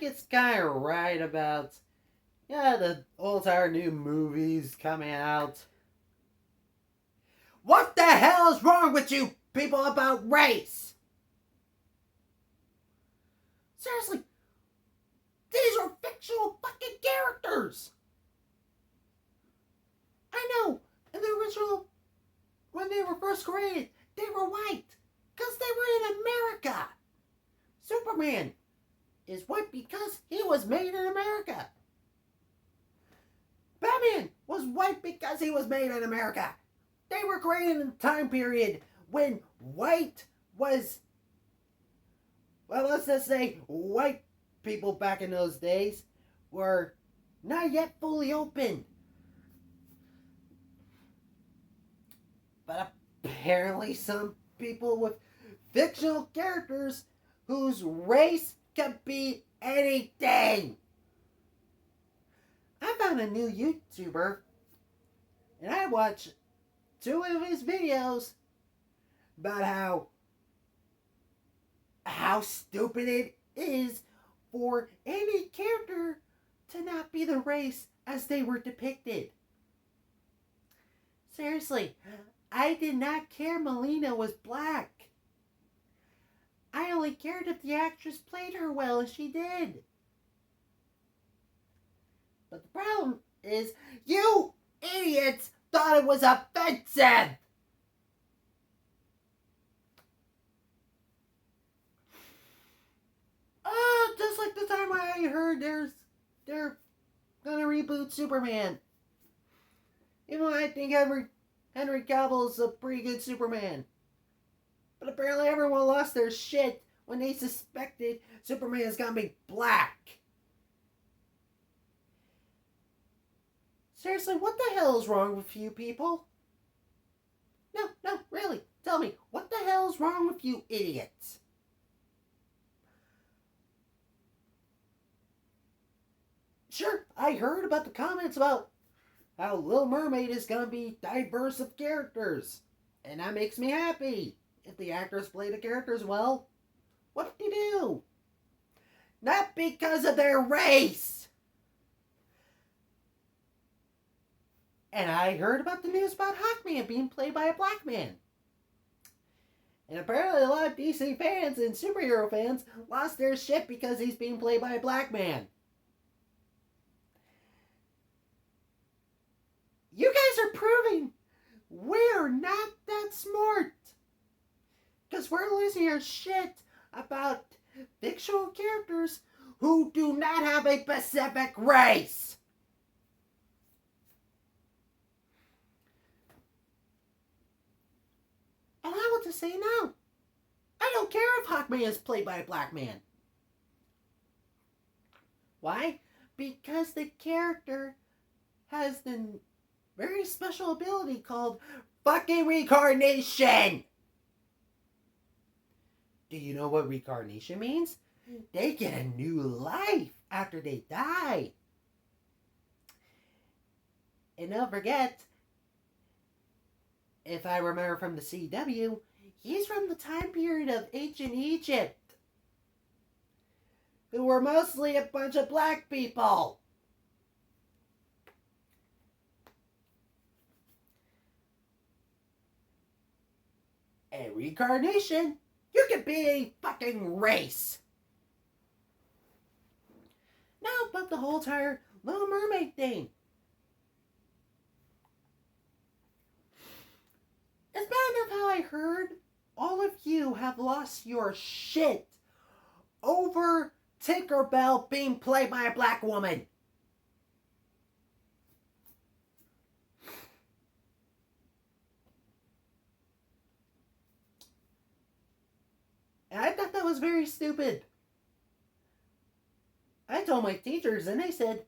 like it's kind of right about, yeah, the old entire new movies coming out. What the hell is wrong with you people about race? Seriously, these are fictional fucking characters. I know, in the original, when they were first created, they were white. Because they were in America. Superman is white because he was made in America. Batman was white because he was made in America. They were created in a time period when white was, well, let's just say white people back in those days were not yet fully open. But apparently some people with fictional characters whose race could be anything. I found a new YouTuber and I watched 2 of his videos about how stupid it is for any character to not be the race as they were depicted. Seriously, I did not care Melina was black. I only cared if the actress played her well, and she did. But the problem is, you idiots thought it was offensive! Just like the time I heard they're gonna reboot Superman. Even though I think Henry Cavill's a pretty good Superman. But apparently everyone lost their shit when they suspected Superman is gonna be black. Seriously, what the hell is wrong with you people? No, really. Tell me, what the hell is wrong with you idiots? Sure, I heard about the comments about how Little Mermaid is gonna be diverse of characters. And that makes me happy. If the actors play the characters well, what do you do? Not because of their race! And I heard about the news about Hawkman being played by a black man. And apparently a lot of DC fans and superhero fans lost their shit because he's being played by a black man. You guys are proving we're not that smart. Because we're losing our shit about fictional characters who do not have a specific race. And I want to say no. I don't care if Hawkman is played by a black man. Why? Because the character has the very special ability called fucking reincarnation. Do you know what reincarnation means? They get a new life after they die. And don't forget, if I remember from the CW, he's from the time period of ancient Egypt, who were mostly a bunch of black people. And reincarnation, you can be a fucking race. Now about the whole entire Little Mermaid thing. It's bad enough how I heard all of you have lost your shit over Tinkerbell being played by a black woman. And I thought that was very stupid. I told my teachers and they said,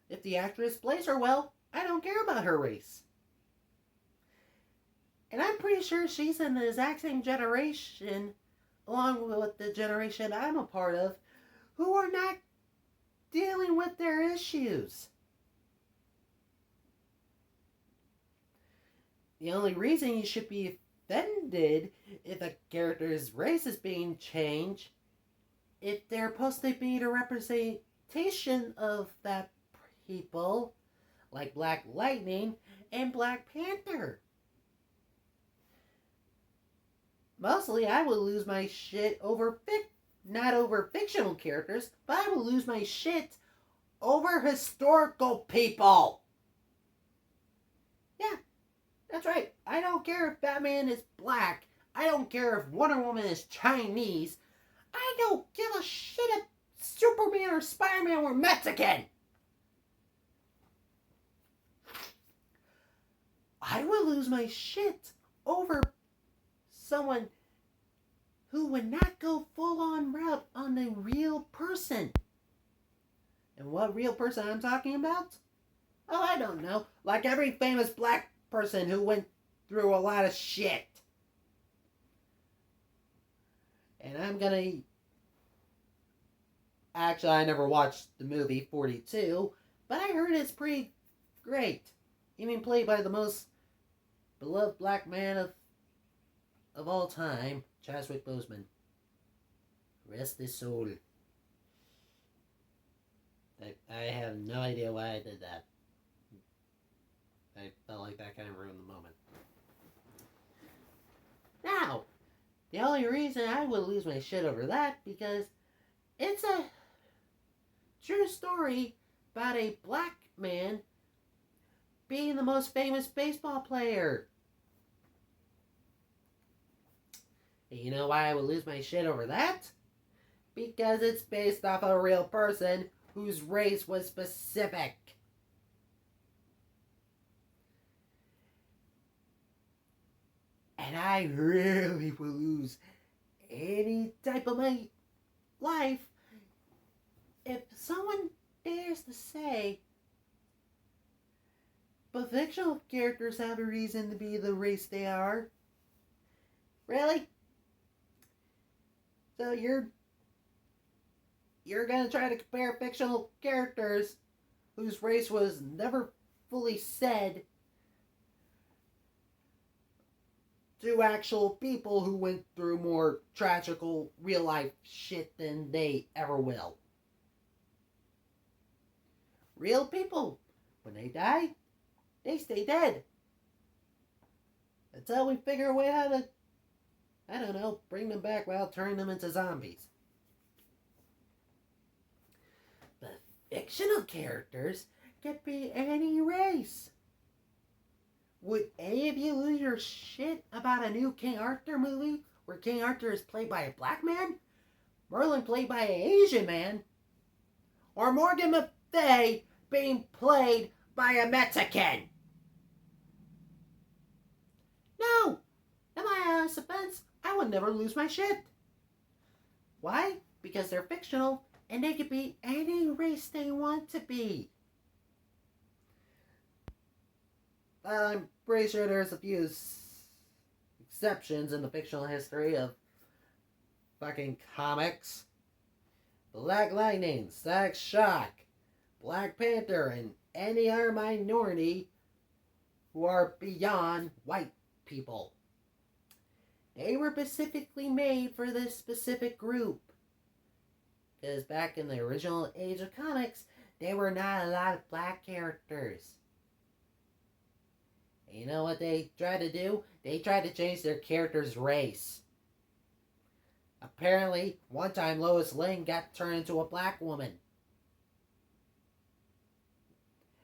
if the actress plays her well, I don't care about her race. And I'm pretty sure she's in the exact same generation, along with the generation I'm a part of, who are not dealing with their issues. The only reason you should be offended if a character's race is being changed if they're supposed to be the representation of that people, like Black Lightning and Black Panther. Mostly, I would lose my shit over not over fictional characters, but I would lose my shit over historical people. Yeah, that's right. I don't care if Batman is black. I don't care if Wonder Woman is Chinese. I don't give a shit if Superman or Spider-Man were Mexican. I would lose my shit over someone who would not go full on route on a real person. And what real person I'm talking about? Oh, I don't know. Like every famous black person who went through a lot of shit. And I'm gonna... Actually, I never watched the movie 42, but I heard it's pretty great. Even played by the most beloved black man of all time, Chadwick Boseman. Rest his soul. I have no idea why I did that. I felt like that kind of ruined the moment. Now, the only reason I would lose my shit over that, because it's a true story about a black man being the most famous baseball player. And you know why I would lose my shit over that? Because it's based off a real person whose race was specific. And I really would lose any type of my life if someone dares to say, but fictional characters have a reason to be the race they are. Really? So you're gonna try to compare fictional characters whose race was never fully said to actual people who went through more tragical real life shit than they ever will. Real people, when they die, they stay dead. Until we figure a way how to, I don't know, bring them back without turning them into zombies. But fictional characters can be any race. Would any of you lose your shit about a new King Arthur movie where King Arthur is played by a black man, Merlin played by an Asian man, or Morgan Le Fay being played by a Mexican? No! In my honest offense, I would never lose my shit. Why? Because they're fictional and they could be any race they want to be. I'm pretty sure there's a few exceptions in the fictional history of fucking comics. Black Lightning, Static Shock, Black Panther, and any other minority who are beyond white people. They were specifically made for this specific group. Because back in the original age of comics, there were not a lot of black characters. And you know what they tried to do? They tried to change their character's race. Apparently, one time Lois Lane got turned into a black woman.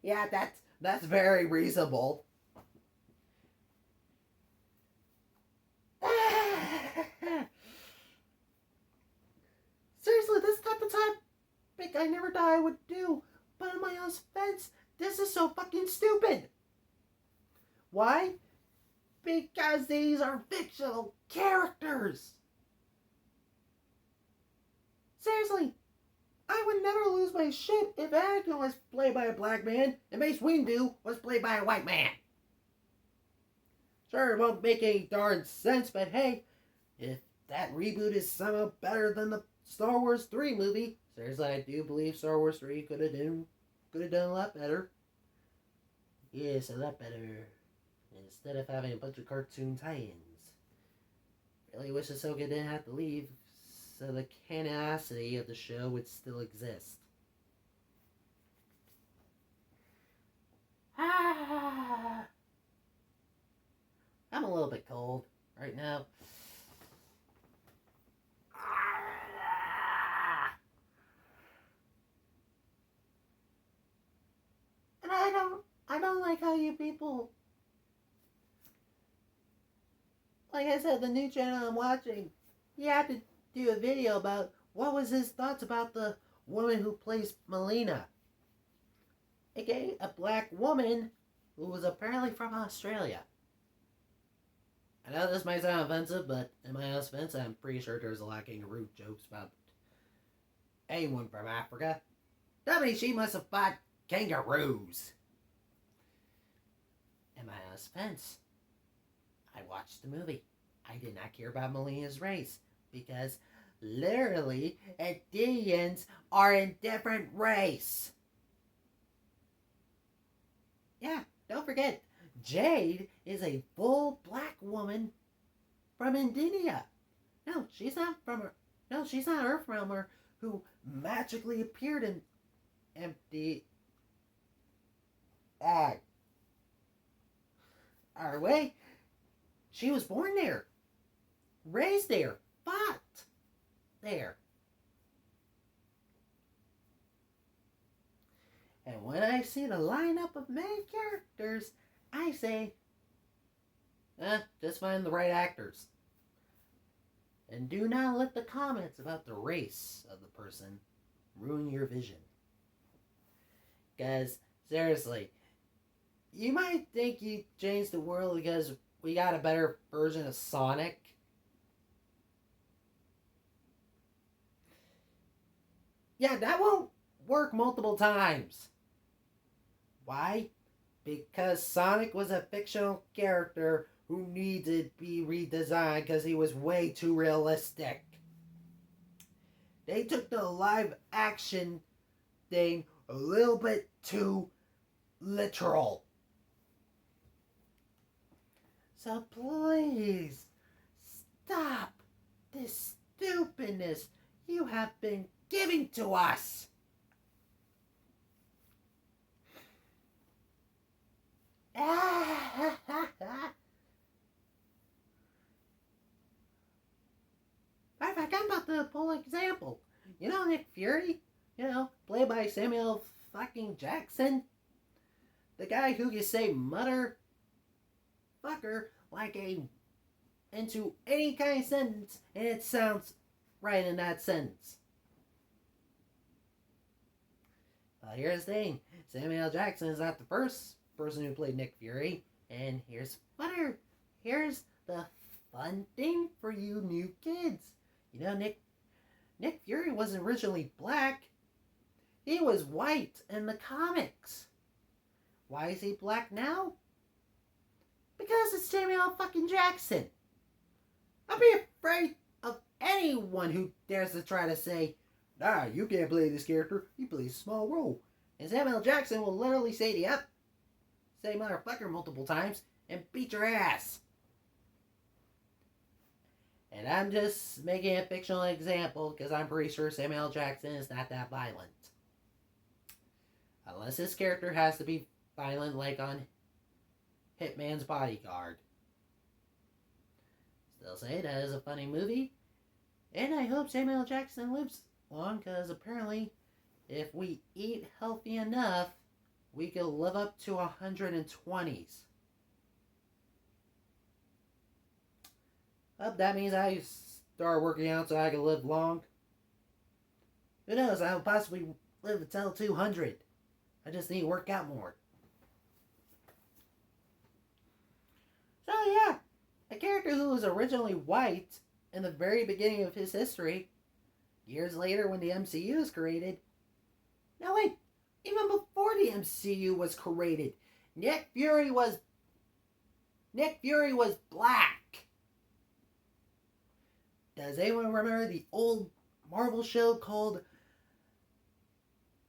Yeah, that's very reasonable. Seriously, this type of topic I Never Die would do. But in my own defense, this is so fucking stupid. Why? Because these are fictional characters. Seriously, I would never lose my shit if Anakin was played by a black man and Mace Windu was played by a white man. Sure, it won't make any darn sense, but hey, if that reboot is somehow better than the Star Wars 3 movie, seriously, I do believe Star Wars 3 could have done a lot better. Yes, a lot better. Instead of having a bunch of cartoon tie-ins. Really wish Ahsoka didn't have to leave so the canonicity of the show would still exist. Ah, I'm a little bit cold right now. And I don't like how you people, like I said, the new channel I'm watching, he had to do a video about what was his thoughts about the woman who plays Melina, aka a black woman who was apparently from Australia. I know this might sound offensive, but in my honest defense, I'm pretty sure there's a lot of kangaroo jokes about anyone from Africa. Tell me she must have fought kangaroos. In my honest defense, I watched the movie. I did not care about Melina's race because literally Indians are a different race. Yeah, don't forget, Jade is a full black woman from India. No, she's not from her. No, she's not Earthrealmer who magically appeared in empty our way. She was born there, raised there, fought there. And when I see the lineup of main characters, I say, just find the right actors. And do not let the comments about the race of the person ruin your vision. Because, seriously, you might think you changed the world because we got a better version of Sonic. Yeah, that won't work multiple times. Why? Because Sonic was a fictional character who needed to be redesigned because he was way too realistic. They took the live action thing a little bit too literal. So please, stop this stupidness you have been giving to us. I forgot about the full example. You know Nick Fury? You know, played by Samuel fucking Jackson? The guy who can say mother fucker like into any kind of sentence and it sounds right in that sentence. Well, here's the thing. Samuel Jackson is not the first person who played Nick Fury. And here's the fun thing for you new kids. You know, Nick Fury wasn't originally black. He was white in the comics. Why is he black now? Because it's Samuel fucking Jackson. I'd be afraid of anyone who dares to try to say, nah, you can't play this character. He plays a small role. And Samuel Jackson will literally say, yep, say motherfucker multiple times, and beat your ass. And I'm just making a fictional example because I'm pretty sure Samuel Jackson is not that violent. Unless his character has to be violent like on Hitman's Bodyguard. Still say that is a funny movie. And I hope Samuel Jackson lives long because apparently if we eat healthy enough, we could live up to 120s. That means I start working out so I can live long. Who knows, I will possibly live until 200. I just need to work out more. So yeah, a character who was originally white in the very beginning of his history, years later when the MCU was created. No wait, even before the MCU was created, Nick Fury was black. Does anyone remember the old Marvel show called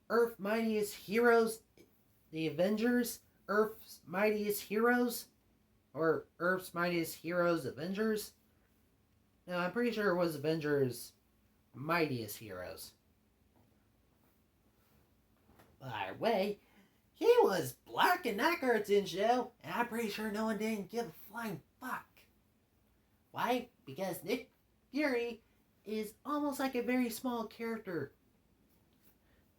Earth's Mightiest Heroes? The Avengers? Earth's Mightiest Heroes? Or Earth's Mightiest Heroes Avengers? No, I'm pretty sure it was Avengers mightiest heroes. By the way, he was black in that cartoon show, and I'm pretty sure no one didn't give a flying fuck. Why? Because Nick Fury is almost like a very small character.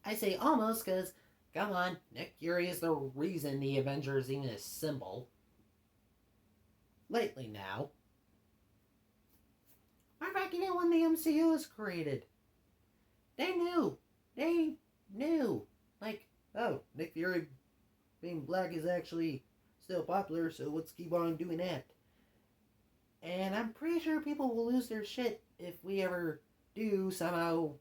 I say almost because, come on, Nick Fury is the reason the Avengers even assemble. Lately now. Why back in when the MCU was created? They knew. Like, oh, Nick Fury being black is actually still popular, so let's keep on doing that. And I'm pretty sure people will lose their shit if we ever do somehow,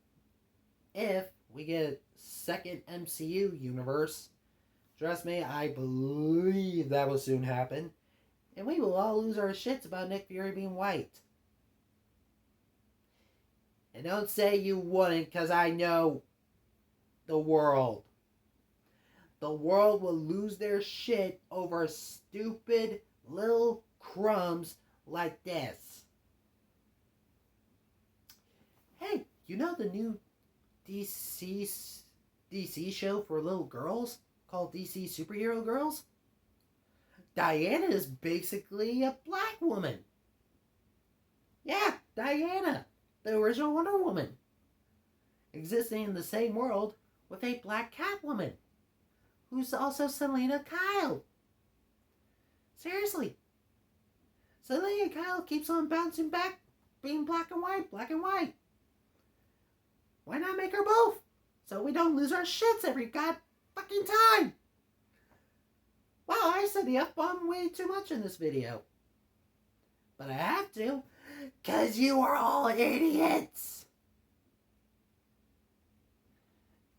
if we get a second MCU universe. Trust me, I believe that will soon happen. And we will all lose our shits about Nick Fury being white. And don't say you wouldn't, because I know the world. The world will lose their shit over stupid little crumbs like this. Hey, you know the new DC show for little girls called DC Superhero Girls? Diana is basically a black woman. Yeah, Diana, the original Wonder Woman, existing in the same world with a black Catwoman, who's also Selena Kyle. Seriously. Selena Kyle keeps on bouncing back, being black and white. Why not make her both? So we don't lose our shits every god fucking time. Wow, I said the F-bomb way too much in this video. But I have to, because you are all idiots.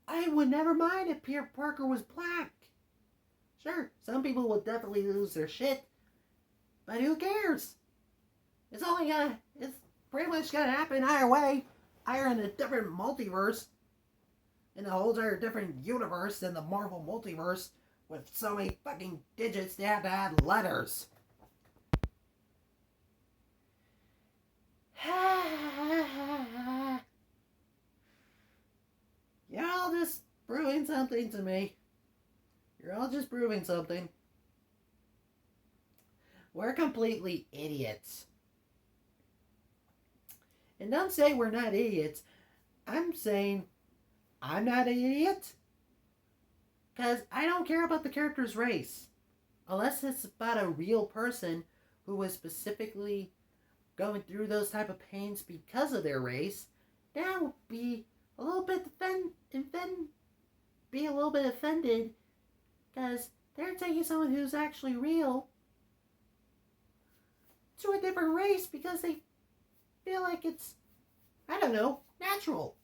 I would never mind if Peter Parker was black. Sure, some people will definitely lose their shit, but who cares? It's pretty much gonna happen either way. Either in a different multiverse, in a whole entire different universe than the Marvel multiverse, with so many fucking digits they have to add letters. You're all just proving something to me. You're all just proving something. We're completely idiots. And don't say we're not idiots. I'm saying I'm not an idiot. Because I don't care about the character's race. Unless it's about a real person who was specifically going through those type of pains because of their race, that would be a little bit offended because they're taking someone who's actually real to a different race because they feel like it's, I don't know, natural.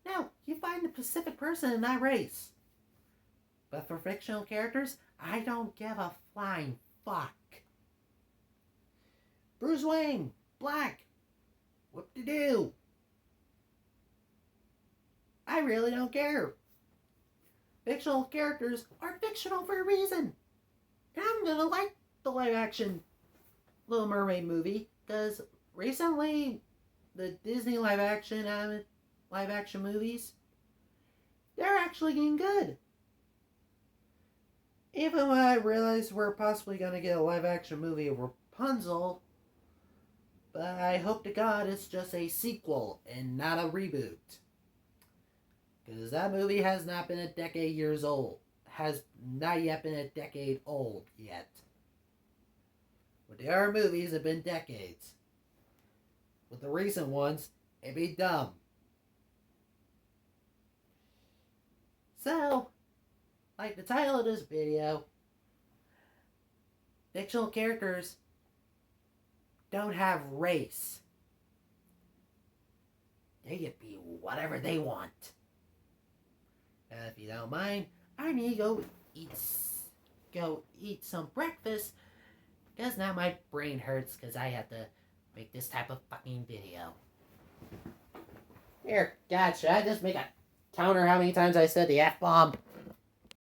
No, you find a specific person in that race. But for fictional characters, I don't give a flying fuck. Bruce Wayne, black, whoop-de-doo. I really don't care. Fictional characters are fictional for a reason. And I'm gonna like the live-action Little Mermaid movie, because recently the Disney live-action movies, they're actually getting good. Even when I realized we're possibly going to get a live-action movie of Rapunzel, but I hope to God it's just a sequel and not a reboot. Because that movie has not been a decade years old. Has not yet been a decade old yet. But the other movies have been decades. With the recent ones, it'd be dumb. So, like the title of this video, fictional characters don't have race. They can be whatever they want. If you don't mind, I need to go eat some breakfast, because now my brain hurts because I have to make this type of fucking video. Here, God, should I just make a counter how many times I said the F-bomb?